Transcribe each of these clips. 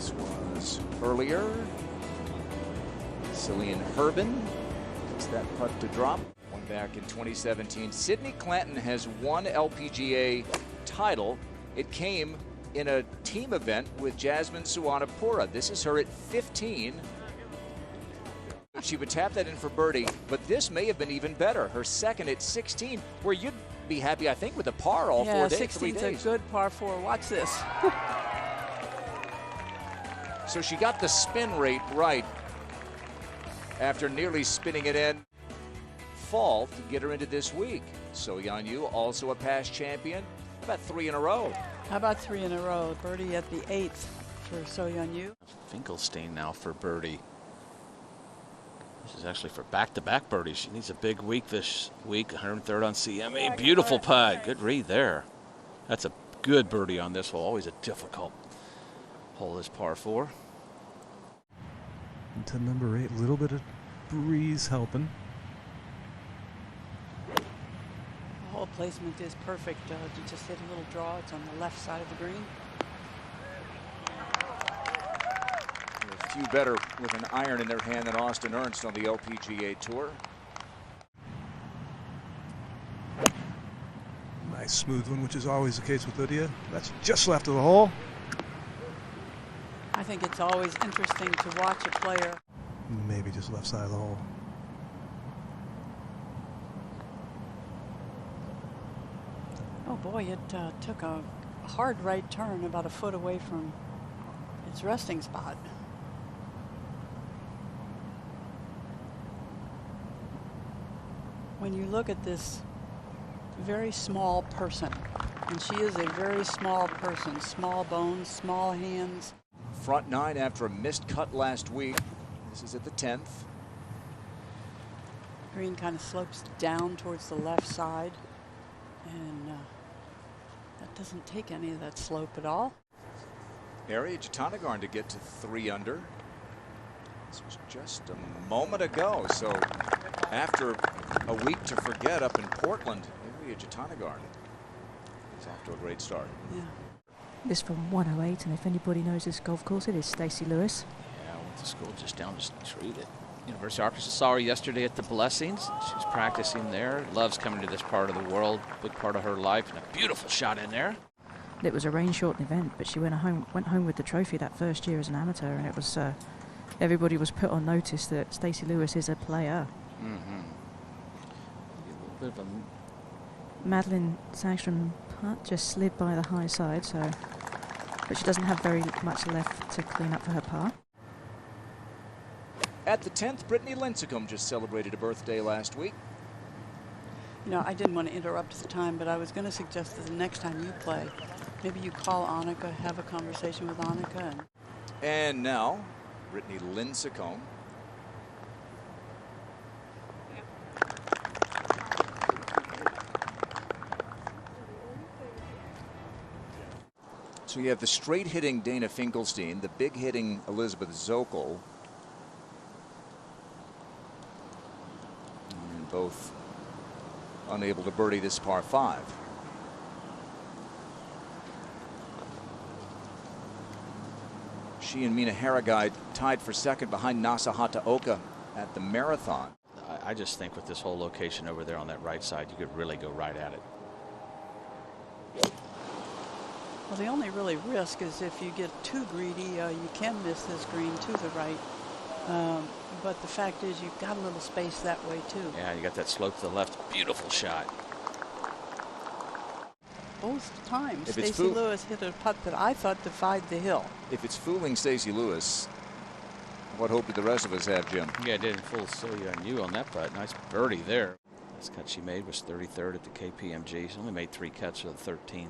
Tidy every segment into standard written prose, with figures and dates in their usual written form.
This was earlier. Celine Herbin gets that putt to drop. One back in 2017. Sydney Clanton has one LPGA title. It came in a team event with Jasmine Suwanapura. This is her at 15. She would tap that in for birdie, but this may have been even better. Her second at 16, where you'd be happy, I think, with a par all 4 days. 16's a good par 4. Watch this. So she got the spin rate right after nearly spinning it in. Fall to get her into this week. So Yanyu, also a past champion, about 3 in a row. How about 3 in a row? Birdie at the 8th for So Yeon-yu. Finkelstein now for birdie. This is actually for back-to-back birdies. She needs a big week this week. 103rd on CME. Beautiful putt. Good read there. That's a good birdie on this hole. Always a difficult hole, this par 4. Into number 8, a little bit of breeze helping. The hole placement is perfect. You just hit a little draw. It's on the left side of the green. A few better with an iron in their hand than Austin Ernst on the LPGA Tour. Nice smooth one, which is always the case with Lydia. That's just left of the hole. I think it's always interesting to watch a player. Maybe just left side of the hole. Oh boy, it took a hard right turn about a foot away from its resting spot. When you look at this very small person, and she is a very small person, small bones, small hands. Front 9 after a missed cut last week. This is at the 10th. Green kind of slopes down towards the left side, and that doesn't take any of that slope at all. ARIYA JUTANUGARN to get to 3 under. This was just a moment ago. So after a week to forget up in Portland, ARIYA JUTANUGARN is off to a great start. Yeah. This from 108, and if anybody knows this golf course, it is Stacey Lewis. Yeah, I went to school just down the street at University of Arkansas. Saw her yesterday at the Blessings. She was practicing there. Loves coming to this part of the world. Big part of her life, and a beautiful shot in there. It was a rain-shortened event, but she went home with the trophy that first year as an amateur, and it was everybody was put on notice that Stacey Lewis is a player. Mm-hmm. A little bit of a Madeline SAGSTROM putt just slid by the high side, so but she doesn't have very much left to clean up for her par. At the 10th, Brittany Lincecum just celebrated a birthday last week. You know, I didn't want to interrupt the time, but I was going to suggest that the next time you play, maybe you call Annika, have a conversation with Annika. And now, Brittany Lincecum. So you have the straight hitting Dana Finkelstein, the big hitting Elizabeth SZOKOL. And both unable to birdie this par 5. She and Mina Haragai tied for second behind Nasa Hataoka at the marathon. I just think with this whole location over there on that right side, you could really go right at it. Well, the only really risk is if you get too greedy, you can miss this green to the right. But the fact is, you've got a little space that way too. Yeah, you got that slope to the left. Beautiful shot. Both times, If it's Stacey Lewis hit a putt that I thought defied the hill. If it's fooling Stacey Lewis, what hope did the rest of us have, Jim? Yeah, it didn't fool So Yeon-yu on that putt. Nice birdie there. This cut she made was 33rd at the KPMG. She's only made 3 cuts of the 13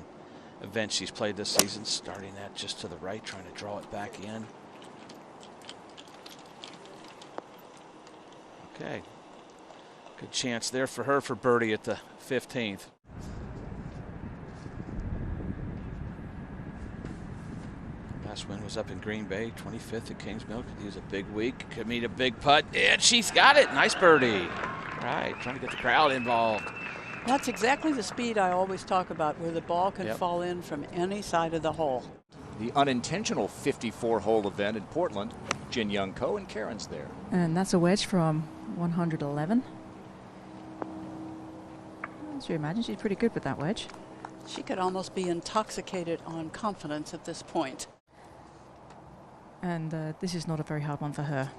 events she's played this season, starting that just to the right, trying to draw it back in. Okay. Good chance there for her for birdie at the 15th. Last win was up in Green Bay, 25th at Kings Mill. Could use a big week. Could meet a big putt, and she's got it. Nice birdie. Right, trying to get the crowd involved. That's exactly the speed I always talk about, where the ball can fall in from any side of the hole. the unintentional 54-hole event in Portland. Jin Young Ko and Karen's there. And that's a wedge from 111. As you imagine, she's pretty good with that wedge. She could almost be intoxicated on confidence at this point. And this is not a very hard one for her.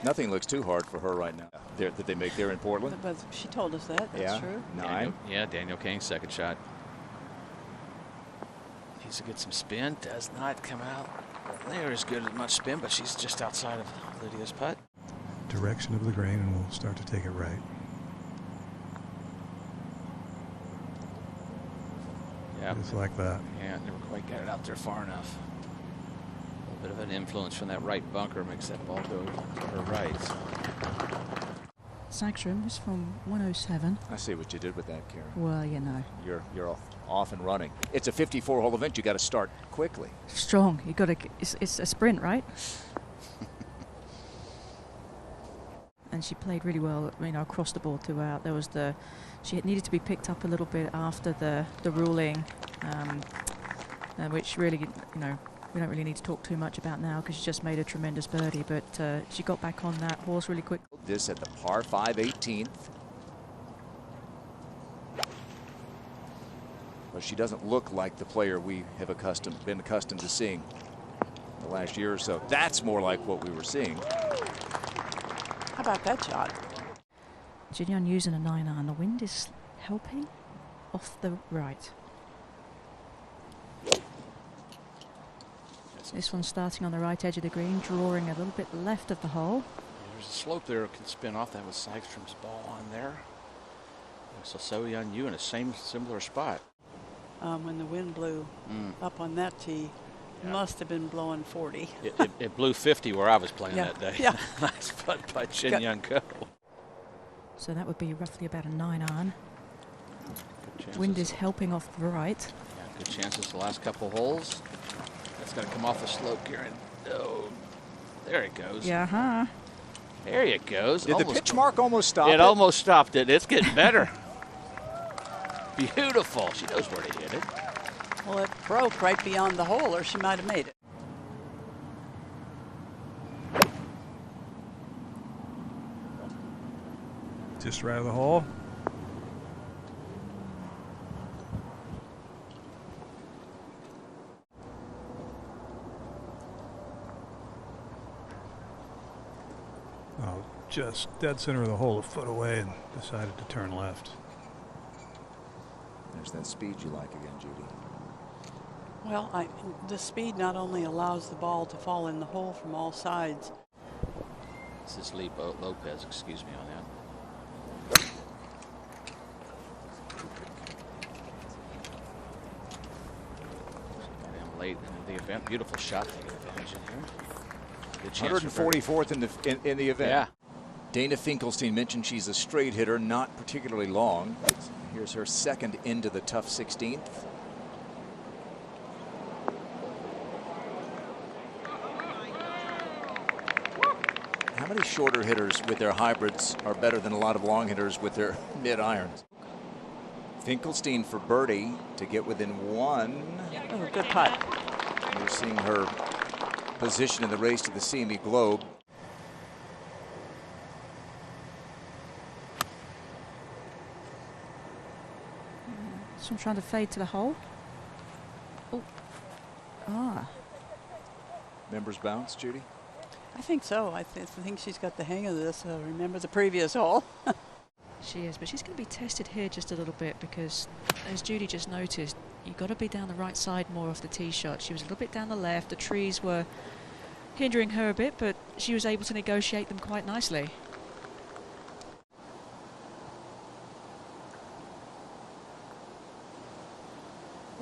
Nothing looks too hard for her right now. That they make there in Portland. But she told us that. That's Yeah. true. 9. Danielle Kang's second shot. Needs to get some spin. Does not come out there as good as much spin, but she's just outside of Lydia's putt. Direction of the grain, and we'll start to take it right. Yeah. Just like that. Yeah, never quite got it out there far enough. A little bit of an influence from that right bunker makes that ball go to her right. SAGSTROM is from 107. I see what you did with that, Karen. Well, you know. You're off and running. It's a 54-hole event. You got to start quickly. Strong. You got to. It's a sprint, right? And she played really well, you know, across the board throughout. There was she needed to be picked up a little bit after the ruling, which really, you know, we don't really need to talk too much about now because she just made a tremendous birdie. But she got back on that horse really quick. This at the par 5 18th. But she doesn't look like the player we have been accustomed to seeing the last year or so. That's more like what we were seeing. How about that shot? Jin Young using a 9-iron. The wind is helping off the right. This one's starting on the right edge of the green, drawing a little bit left of the hole. There's a slope there that can spin off. That was Sagstrom's ball on there. So Soyeon Yu in a similar spot. When the wind blew up on that tee, must have been blowing 40. It blew 50 where I was playing that day. Yeah. Nice putt by Jin Young Ko. So that would be roughly about a 9-iron. Wind is helping off the right. Yeah, good chances the last couple holes. That's going to come off the slope, Karen. Oh, there it goes. Yeah, There it goes. Did the pitch mark almost stop it? It almost stopped it. It's getting better. Beautiful. She knows where to hit it. Well, it broke right beyond the hole, or she might have made it. Just right of the hole. Oh, just dead center of the hole, a foot away, and decided to turn left. There's that speed you like again, Judy. Well, the speed not only allows the ball to fall in the hole from all sides. This is Lee Lopez, excuse me on that. Got him late in the event. Beautiful shot taking advantage in here. Good chance 144th in the event. Yeah. Dana Finkelstein mentioned she's a straight hitter, not particularly long. Here's her second into the tough 16th. How many shorter hitters with their hybrids are better than a lot of long hitters with their mid-irons? Finkelstein for birdie to get within one. Oh, good putt. We're seeing her position in the race to the CME Globe. So I'm trying to fade to the hole. Oh. Ah. Members bounce, Judy? I think so. I think she's got the hang of this. Remember the previous hole? She is, but she's going to be tested here just a little bit because, as Judy just noticed, you've got to be down the right side more off the tee shot. She was a little bit down the left. The trees were hindering her a bit, but she was able to negotiate them quite nicely.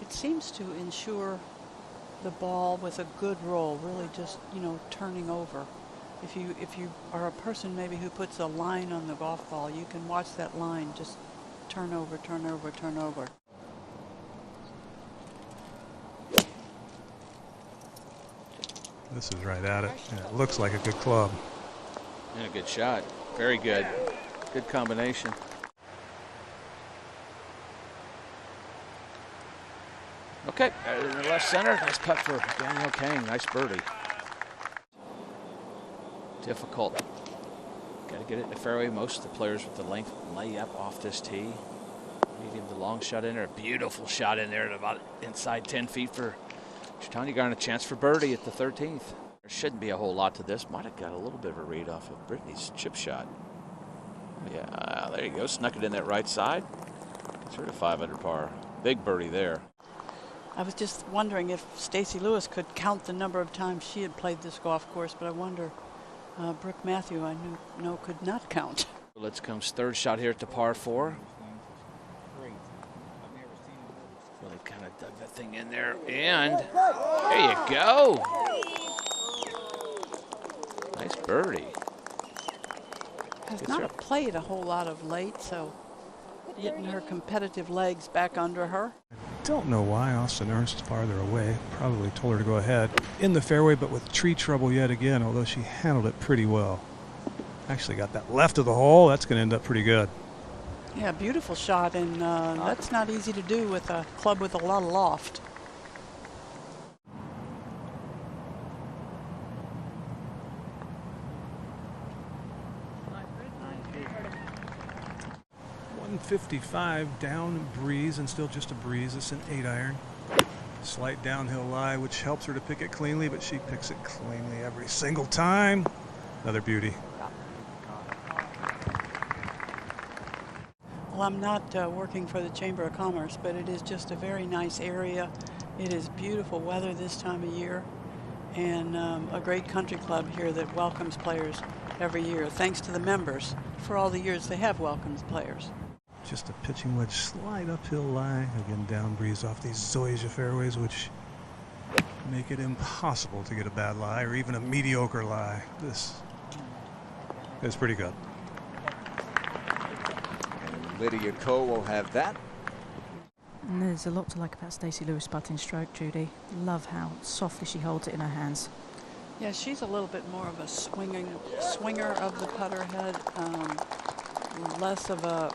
It seems to ensure the ball with a good roll, really just, you know, turning over. If you are a person maybe who puts a line on the golf ball, you can watch that line just turn over, turn over, turn over. This is right at it. Yeah, it looks like a good club. And a good shot. Very good. Good combination. Okay, in the left center. Nice putt for Danielle Kang. Nice birdie. Difficult. Got to get it in the fairway. Most of the players with the length lay up off this tee. Medium to long shot in there. Beautiful shot in there at about inside 10 feet for JUTANUGARN. A chance for birdie at the 13th. There shouldn't be a whole lot to this. Might have got a little bit of a read off of Brittany's chip shot. Yeah, there you go. Snuck it in that right side. Gets her to 5 under par. Big birdie there. I was just wondering if Stacey Lewis could count the number of times she had played this golf course, but I wonder Brooke Matthew, I know could not count. Let's comes third shot here at the par 4. Really kind of dug that thing in there, and there you go. Nice birdie. Has not played a whole lot of late, so getting her competitive legs back under her. Don't know why Austin Ernst farther away. Probably told her to go ahead. In the fairway, but with tree trouble yet again, although she handled it pretty well. Actually got that left of the hole. That's going to end up pretty good. Yeah, beautiful shot, and that's not easy to do with a club with a lot of loft. .155 down breeze, and still just a breeze. It's an 8-iron. Slight downhill lie, which helps her to pick it cleanly, but she picks it cleanly every single time. Another beauty. Well, I'm not working for the Chamber of Commerce, but it is just a very nice area. It is beautiful weather this time of year, and a great country club here that welcomes players every year, thanks to the members for all the years they have welcomed players. Just a pitching wedge, slight uphill lie. Again, down breeze off these Zoysia fairways, which make it impossible to get a bad lie or even a mediocre lie. This is pretty good. Lydia Ko will have that. And there's a lot to like about Stacey Lewis' putting stroke, Judy. Love how softly she holds it in her hands. Yeah, she's a little bit more of a swinger of the putter head, less of a...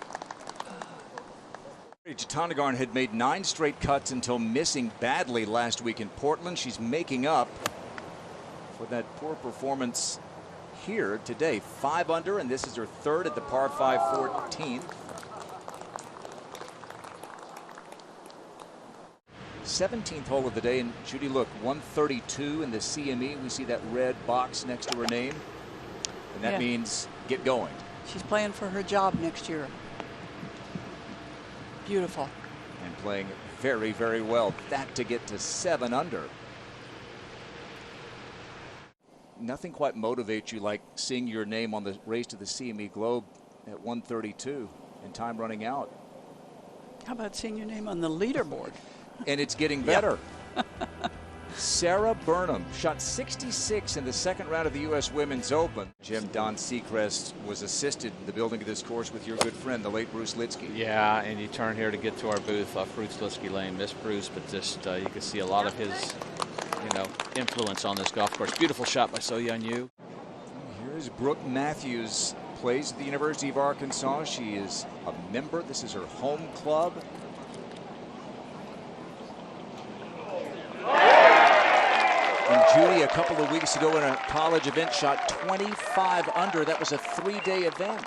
JUTANUGARN had made 9 straight cuts until missing badly last week in Portland. She's making up for that poor performance here today. 5 under, and this is her 3rd at the par 5 14th. 17th hole of the day, and Judy, look, 132 in the CME. We see that red box next to her name, and that means get going. She's playing for her job next year. Beautiful. And playing very, very well. That to get to 7 under. Nothing quite motivates you like seeing your name on the race to the CME Globe at 132 and time running out. How about seeing your name on the leaderboard? And it's getting better. Sarah Burnham shot 66 in the 2nd round of the U.S. Women's Open. Jim Don Seacrest was assisted in the building of this course with your good friend, the late Bruce Litsky. Yeah, and you turn here to get to our booth off Bruce Litsky Lane. Miss Bruce, but just you can see a lot of his, influence on this golf course. Beautiful shot by So Yeon Yu. Here's Brooke Matthews, plays at the University of Arkansas. She is a member. This is her home club. And Judy, a couple of weeks ago in a college event, shot 25 under. That was a 3-day event.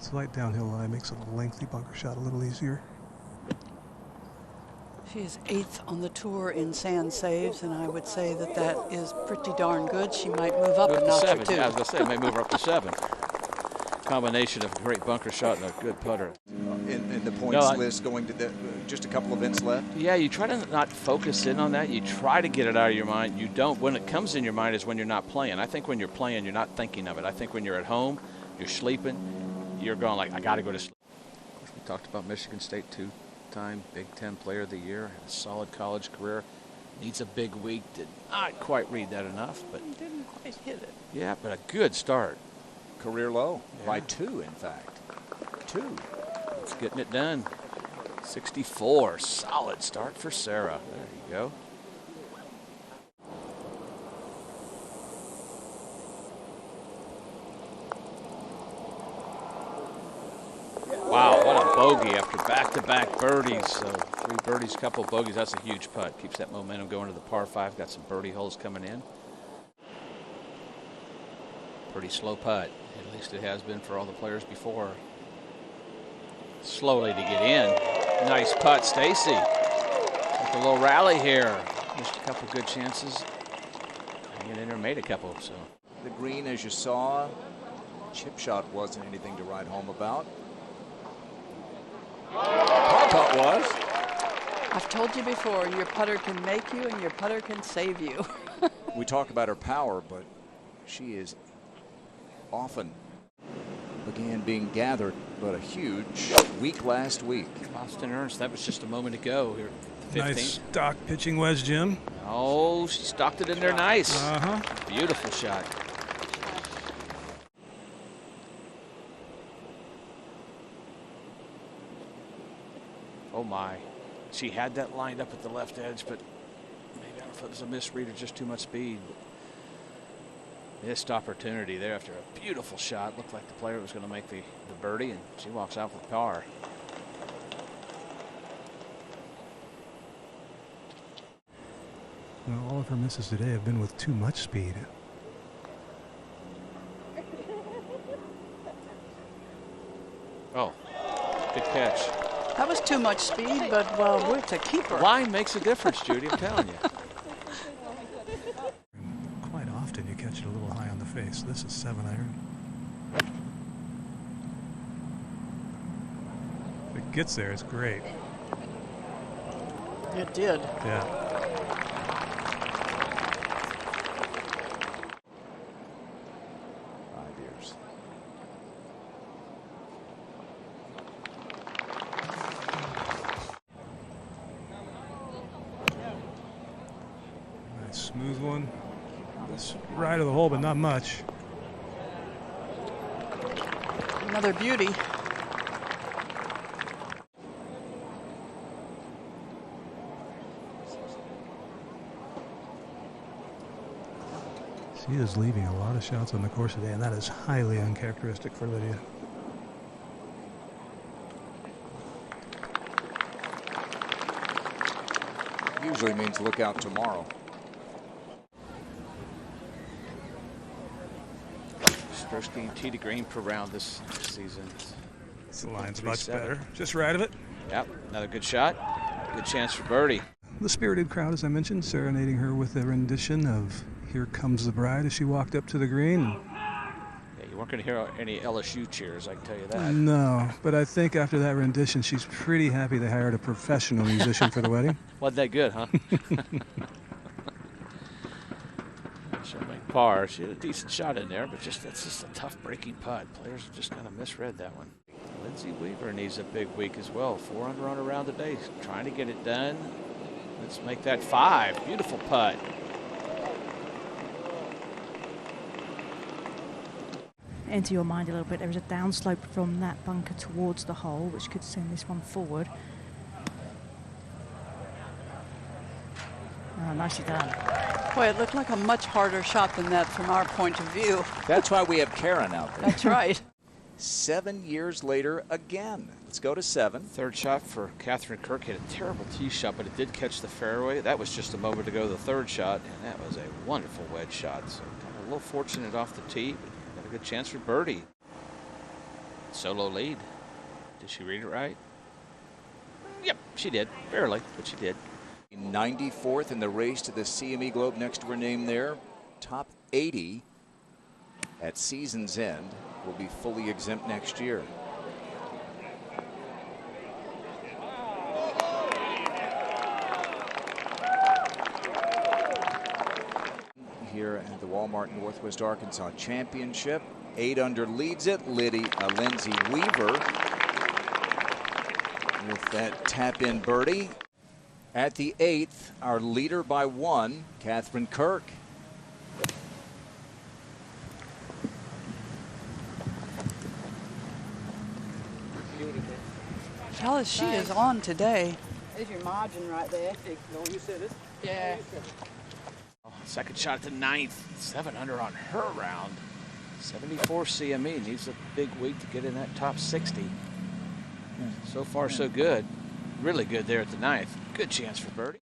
Slight downhill lie makes a lengthy bunker shot a little easier. She is 8th on the tour in sand saves, and I would say that that is pretty darn good. She might move up a notch or 2. Yeah, I was going to say, may move her up to 7. Combination of a great bunker shot and a good putter. In the points list going to just a couple events left. Yeah, you try to not focus in on that. You try to get it out of your mind. You don't. When it comes in your mind is when you're not playing. I think when you're playing, you're not thinking of it. I think when you're at home, you're sleeping, you're going like, I got to go to sleep. Of course, we talked about Michigan State 2-time Big Ten Player of the Year. Had a solid college career. Needs a big week. Did not quite read that enough, but Didn't quite hit it. Yeah, but a good start. Career low by 2, in fact. 2. It's getting it done. 64. Solid start for Sarah. There you go. Wow, what a bogey after back-to-back birdies. So 3 birdies, couple bogeys. That's a huge putt. Keeps that momentum going to the par 5. Got some birdie holes coming in. Pretty slow putt. At least it has been for all the players before. Slowly to get in. Nice putt, Stacy. With a little rally here. Missed a couple good chances. Hanging in there, made a couple. So The green, as you saw, chip shot wasn't anything to write home about. Par putt was. I've told you before, your putter can make you and your putter can save you. We talk about her power, but she is often began being gathered, but a huge week last week. Austin Ernst, that was just a moment ago here. 15th. Nice stock pitching wedge, Jim. Oh, she stocked it in there nice. Uh-huh. Beautiful shot. Oh my. She had that lined up at the left edge, but maybe I don't know if it was a misread or just too much speed. Missed opportunity there after a beautiful shot. Looked like the player was going to make the birdie, and she walks out with par. Well, all of her misses today have been with too much speed. Oh, good catch. That was too much speed, but well, it's a keeper. Line makes a difference, Judy, I'm telling you. Quite often you catch it a little high on the face. This is 7-iron. If it gets there, it's great. It did. Yeah. Smooth one. This right of the hole, but not much. Another beauty. She is leaving a lot of shots on the course today, and that is highly uncharacteristic for Lydia. Usually means look out tomorrow. First game tee to green per round this season. The line's much better. Just right of it. Yep, another good shot. Good chance for birdie. The spirited crowd, as I mentioned, serenading her with a rendition of Here Comes the Bride as she walked up to the green. Yeah, you weren't going to hear any LSU cheers, I can tell you that. No, but I think after that rendition, she's pretty happy they hired a professional musician for the wedding. Wasn't that good, huh? She'll make par. She had a decent shot in there, but that's just a tough breaking putt. Players have just kind of misread that one. Lindsey Weaver needs a big week as well. 4 under on a round today. Trying to get it done. Let's make that 5. Beautiful putt. Enter your mind a little bit. There is a downslope from that bunker towards the hole, which could send this one forward. Oh, nicely done. Boy, it looked like a much harder shot than that from our point of view. That's why we have Karen out there. That's right. 7 years later again. Let's go to 7. Third shot for Catherine Kirk. Hit a terrible tee shot, but it did catch the fairway. That was just a moment ago, the third shot, and that was a wonderful wedge shot. So kind of a little fortunate off the tee, but got a good chance for birdie. Solo lead. Did she read it right? Yep, she did. Barely, but she did. 94th in the race to the CME Globe, next to her name there. Top 80 at season's end. Will be fully exempt next year. Here at the Walmart Northwest Arkansas Championship. 8 under leads it. Lindsey Weaver with that tap-in birdie. At the 8th, our leader by 1, Catherine Kirk. Fellas, she is on today. There's your margin right there. No, you said it. Yeah. Second shot at the 9th. 7 under on her round. 74 CME. Needs a big week to get in that top 60. So far, so good. Really good there at the ninth. Good chance for birdie.